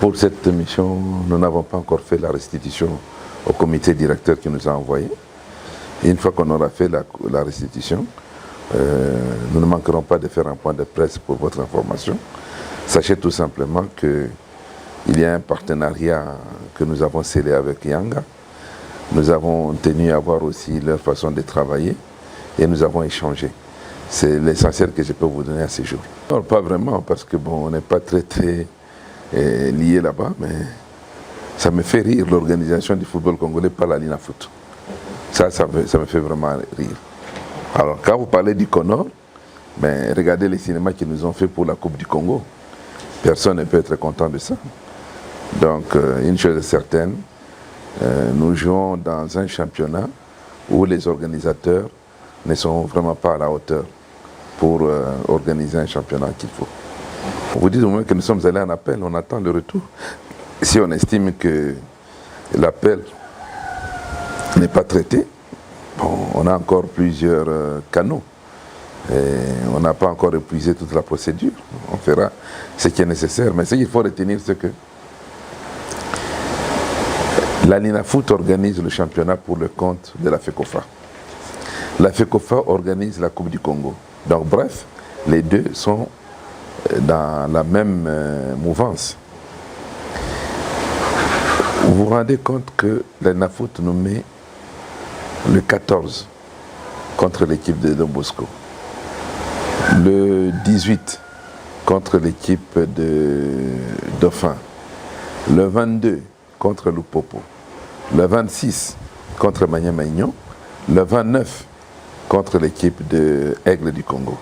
Pour cette mission, nous n'avons pas encore fait la restitution au comité directeur qui nous a envoyé. Et une fois qu'on aura fait la restitution, nous ne manquerons pas de faire un point de presse pour votre information. Sachez tout simplement qu'il y a un partenariat que nous avons scellé avec Yanga. Nous avons tenu à voir aussi leur façon de travailler et nous avons échangé. C'est l'essentiel que je peux vous donner à ce jour. Non, pas vraiment, parce que bon, on n'est pas très liés là-bas, mais ça me fait rire l'organisation du football congolais par la Linafoot. Ça me fait vraiment rire. Alors, quand vous parlez du Conor, ben, regardez les cinémas qu'ils nous ont fait pour la Coupe du Congo. Personne ne peut être content de ça. Donc, une chose est certaine, nous jouons dans un championnat où les organisateurs ne sont vraiment pas à la hauteur pour organiser un championnat qu'il faut. Vous dites au moins que nous sommes allés en appel, on attend le retour. Si on estime que l'appel n'est pas traité, bon, on a encore plusieurs canaux. Et on n'a pas encore épuisé toute la procédure. On fera ce qui est nécessaire. Mais ce qu'il faut retenir, c'est que la Linafoot organise le championnat pour le compte de la FECOFA. La FECOFA organise la Coupe du Congo. Donc bref, les deux sont dans la même mouvance. Vous vous rendez compte que la Linafoot nous met le 14 contre l'équipe de Don Bosco, le 18 contre l'équipe de Dauphin, le 22 contre Lupopo, le 26 contre Manya-Maignan, le 29 contre l'équipe de Aigle du Congo.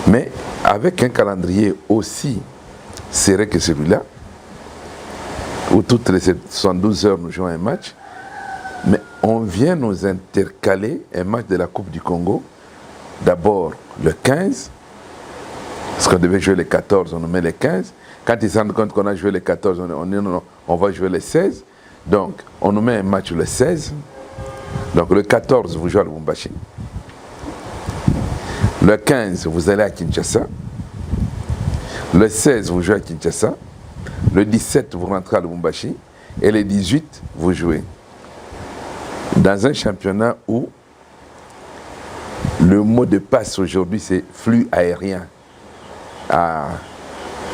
Mais avec un calendrier aussi serré que celui-là, où toutes les 72 heures nous jouons un match, mais on vient nous intercaler un match de la Coupe du Congo, d'abord le 15, parce qu'on devait jouer le 14, on nous met le 15. Quand ils se rendent compte qu'on a joué le 14, on dit non, on va jouer le 16. Donc, on nous met un match le 16. Donc, le 14, vous jouez à Lubumbashi. Le 15, vous allez à Kinshasa. Le 16, vous jouez à Kinshasa. Le 17, vous rentrez à Lubumbashi. Et le 18, vous jouez. Dans un championnat où le mot de passe aujourd'hui, c'est flux aérien. Ah,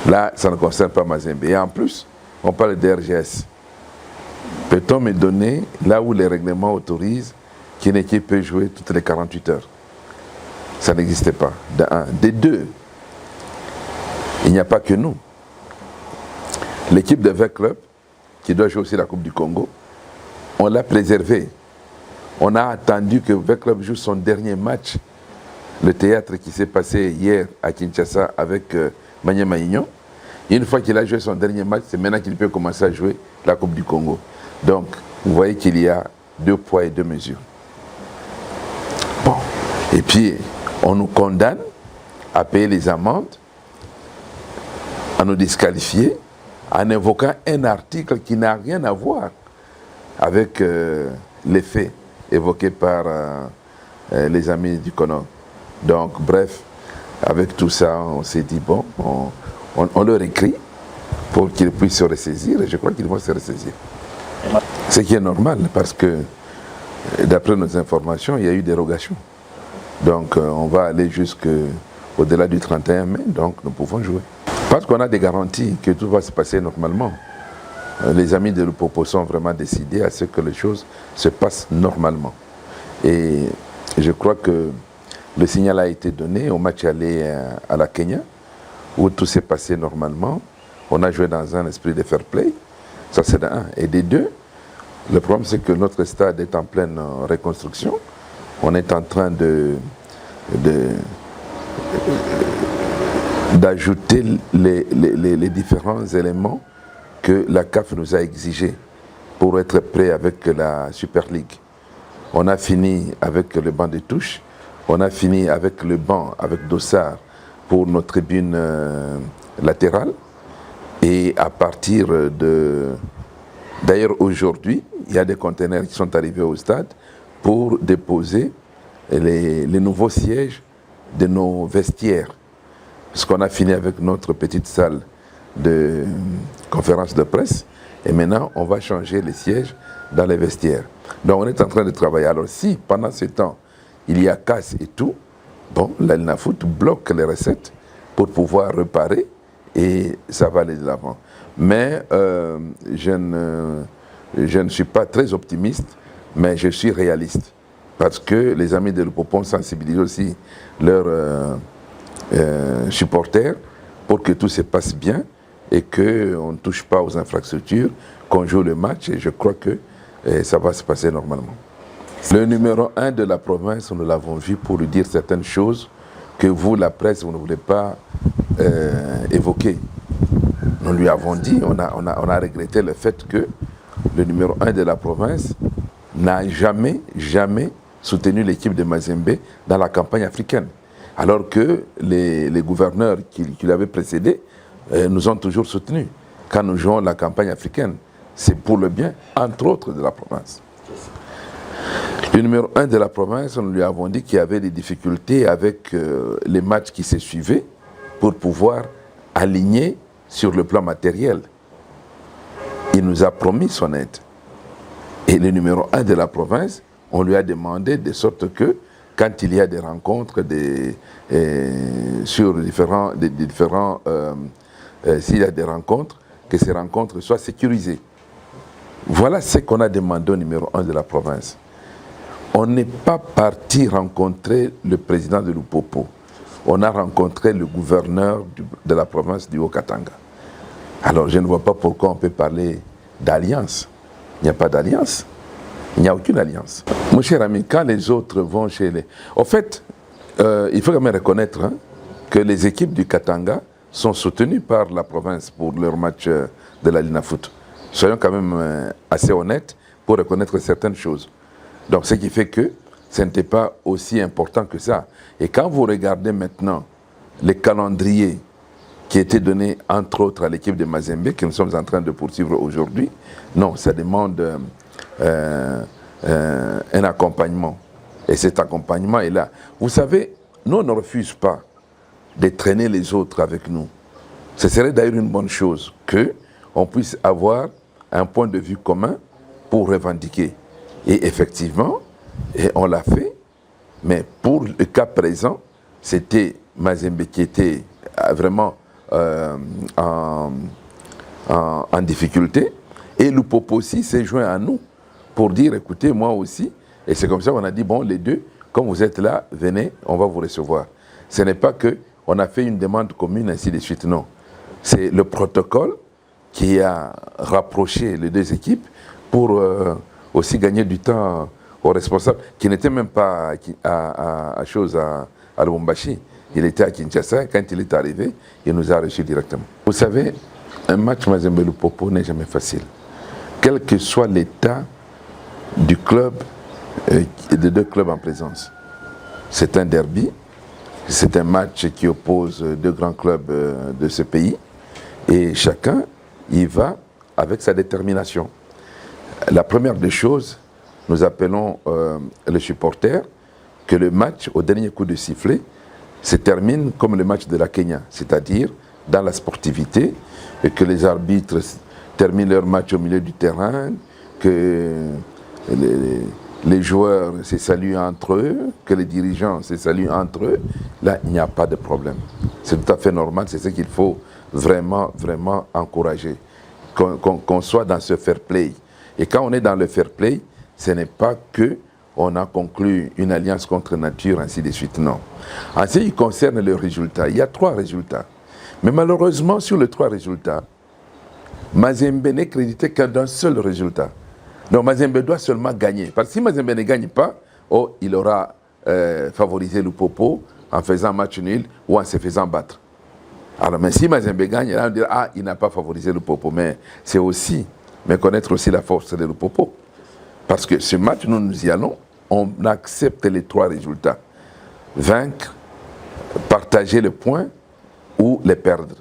là, ça ne concerne pas Mazembe. Et en plus, on parle d'RGS. Peut-on me donner, là où les règlements autorisent, qu'une équipe peut jouer toutes les 48 heures? Ça n'existait pas, de un. De deux, il n'y a pas que nous. L'équipe de V Club, qui doit jouer aussi la Coupe du Congo, on l'a préservée. On a attendu que V Club joue son dernier match, le théâtre qui s'est passé hier à Kinshasa avec Manya-Maignan. Une fois qu'il a joué son dernier match, c'est maintenant qu'il peut commencer à jouer la Coupe du Congo. Donc, vous voyez qu'il y a 2 poids et 2 mesures. Bon, et puis, on nous condamne à payer les amendes, à nous disqualifier, en évoquant un article qui n'a rien à voir avec les faits évoqués par les amis du Conor. Donc, bref, avec tout ça, on s'est dit, bon, on leur écrit pour qu'ils puissent se ressaisir, et je crois qu'ils vont se ressaisir. Ce qui est normal, parce que, d'après nos informations, il y a eu dérogation. Donc, on va aller jusqu'au-delà du 31 mai, donc nous pouvons jouer. Parce qu'on a des garanties que tout va se passer normalement. Les amis de Lupopo sont vraiment décidés à ce que les choses se passent normalement. Et je crois que le signal a été donné au match aller à la Kenya, où tout s'est passé normalement. On a joué dans un esprit de fair play. Ça, c'est d'un. Et des deux, le problème, c'est que notre stade est en pleine reconstruction. On est en train d'ajouter les différents éléments que la CAF nous a exigés pour être prêt avec la Super League. On a fini avec le banc de touche, on a fini avec le banc, avec Dossard, pour nos tribunes latérales. Et à partir de... D'ailleurs, aujourd'hui, il y a des conteneurs qui sont arrivés au stade pour déposer les nouveaux sièges de nos vestiaires. Parce qu'on a fini avec notre petite salle conférence de presse, et maintenant on va changer les sièges dans les vestiaires. Donc on est en train de travailler. Alors si pendant ce temps, il y a casse et tout, bon, l'Al Foot bloque les recettes pour pouvoir réparer et ça va aller de l'avant. Mais je ne suis pas très optimiste, mais je suis réaliste. Parce que les amis de Lupopo ont sensibilisé aussi leurs supporters pour que tout se passe bien et qu'on ne touche pas aux infrastructures, qu'on joue le match et je crois que ça va se passer normalement. Le numéro 1 de la province, nous l'avons vu pour lui dire certaines choses que vous, la presse, vous ne voulez pas évoquer. Nous lui avons dit, on a regretté le fait que le numéro 1 de la province n'a jamais soutenu l'équipe de Mazembe dans la campagne africaine. Alors que les gouverneurs qui l'avaient précédé nous ont toujours soutenus quand nous jouons la campagne africaine. C'est pour le bien, entre autres, de la province. Le numéro 1 de la province, nous lui avons dit qu'il y avait des difficultés avec les matchs qui se suivaient pour pouvoir aligner sur le plan matériel. Il nous a promis son aide. Et le numéro 1 de la province, on lui a demandé de sorte que quand il y a des rencontres sur s'il y a des rencontres, que ces rencontres soient sécurisées. Voilà ce qu'on a demandé au numéro 1 de la province. On n'est pas parti rencontrer le président de Lupopo. On a rencontré le gouverneur de la province du Haut-Katanga. Alors je ne vois pas pourquoi on peut parler d'alliance. Il n'y a pas d'alliance. Il n'y a aucune alliance. Mon cher ami, quand les autres vont chez les... En fait, il faut quand même reconnaître que les équipes du Katanga sont soutenues par la province pour leur match de la Lina Foot. Soyons quand même assez honnêtes pour reconnaître certaines choses. Donc ce qui fait que ce n'était pas aussi important que ça. Et quand vous regardez maintenant les calendriers qui étaient donnés entre autres à l'équipe de Mazembe, que nous sommes en train de poursuivre aujourd'hui, non, ça demande un accompagnement. Et cet accompagnement est là. Vous savez, nous on ne refuse pas de traîner les autres avec nous. Ce serait d'ailleurs une bonne chose qu'on puisse avoir un point de vue commun pour revendiquer. Et effectivement, on l'a fait, mais pour le cas présent, c'était Mazembe qui était vraiment en difficulté, et Lupopo aussi s'est joint à nous pour dire, écoutez, moi aussi, et c'est comme ça qu'on a dit, bon, les deux, comme vous êtes là, venez, on va vous recevoir. Ce n'est pas qu'on a fait une demande commune, ainsi de suite, non. C'est le protocole qui a rapproché les deux équipes pour aussi gagner du temps aux responsables, qui n'étaient même pas à Lubumbashi. Il était à Kinshasa, quand il est arrivé, il nous a reçus directement. Vous savez, un match Mazembe-Lupopo n'est jamais facile. Quel que soit l'état du club et des deux clubs en présence. C'est un derby, c'est un match qui oppose deux grands clubs de ce pays, et chacun y va avec sa détermination. La première des choses, nous appelons les supporters que le match, au dernier coup de sifflet, se termine comme le match de la Kenya, c'est-à-dire dans la sportivité, et que les arbitres terminent leur match au milieu du terrain, que les joueurs se saluent entre eux, que les dirigeants se saluent entre eux. Là, il n'y a pas de problème. C'est tout à fait normal, c'est ce qu'il faut vraiment, vraiment encourager. Qu'on soit dans ce fair play. Et quand on est dans le fair play, ce n'est pas qu'on a conclu une alliance contre nature, ainsi de suite, non. En ce qui concerne le résultat, il y a 3 résultats. Mais malheureusement, sur les 3 résultats, Mazembe n'est crédité que d'un seul résultat. Donc Mazembe doit seulement gagner. Parce que si Mazembe ne gagne pas, il aura favorisé Lupopo en faisant match nul ou en se faisant battre. Alors, mais si Mazembe gagne, là on dira, il n'a pas favorisé Lupopo. Mais c'est aussi, mais connaître aussi la force de Lupopo. Parce que ce match, nous y allons, on accepte les 3 résultats. Vaincre, partager le point ou les perdre.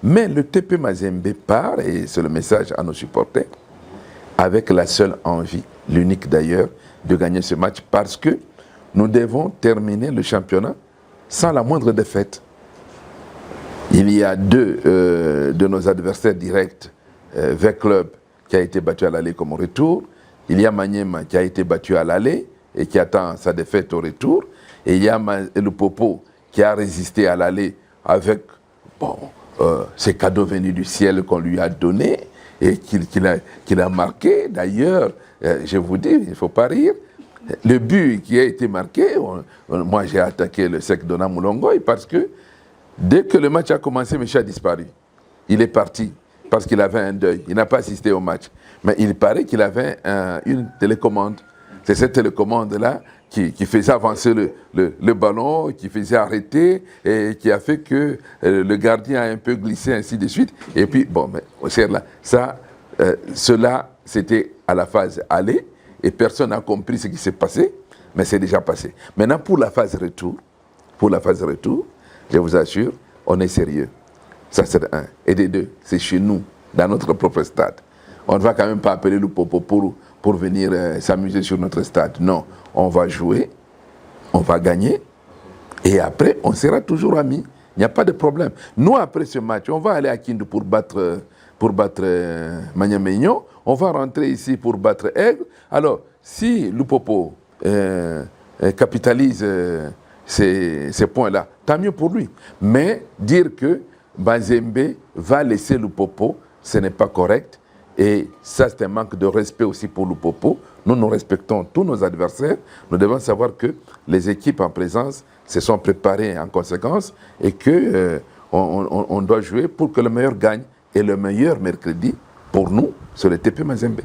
Mais le TP Mazembe part, et c'est le message à nos supporters, avec la seule envie, l'unique d'ailleurs, de gagner ce match parce que nous devons terminer le championnat sans la moindre défaite. Il y a 2 de nos adversaires directs V-Club qui a été battu à l'aller comme au retour. Il y a Maniema qui a été battu à l'aller et qui attend sa défaite au retour. Et il y a le Popo qui a résisté à l'aller avec ces cadeaux venus du ciel qu'on lui a donnés et qu'il a marqué. D'ailleurs, je vous dis, il ne faut pas rire, le but qui a été marqué, moi j'ai attaqué le sec Dona Moulongoy parce que dès que le match a commencé, M. a disparu. Il est parti parce qu'il avait un deuil. Il n'a pas assisté au match. Mais il paraît qu'il avait une télécommande. C'est cette télécommande-là qui faisait avancer le ballon, qui faisait arrêter et qui a fait que le gardien a un peu glissé, ainsi de suite. Et puis, cela, c'était à la phase aller et personne n'a compris ce qui s'est passé, mais c'est déjà passé. Maintenant, pour la phase retour, je vous assure, on est sérieux. Ça, c'est de un. Et de deux, c'est chez nous, dans notre propre stade. On ne va quand même pas appeler le Popo pour venir s'amuser sur notre stade. Non, on va jouer, on va gagner, et après, on sera toujours amis. Il n'y a pas de problème. Nous, après ce match, on va aller à Kindu pour battre Maniamegno. On va rentrer ici pour battre Aigle. Alors, si Lupopo capitalise ces points-là, tant mieux pour lui. Mais dire que Mazembe va laisser Lupopo, ce n'est pas correct. Et ça, c'est un manque de respect aussi pour Lupopo. Nous respectons tous nos adversaires. Nous devons savoir que les équipes en présence se sont préparées en conséquence et qu'on doit jouer pour que le meilleur gagne. Et le meilleur mercredi, pour nous, c'est le TP Mazembe.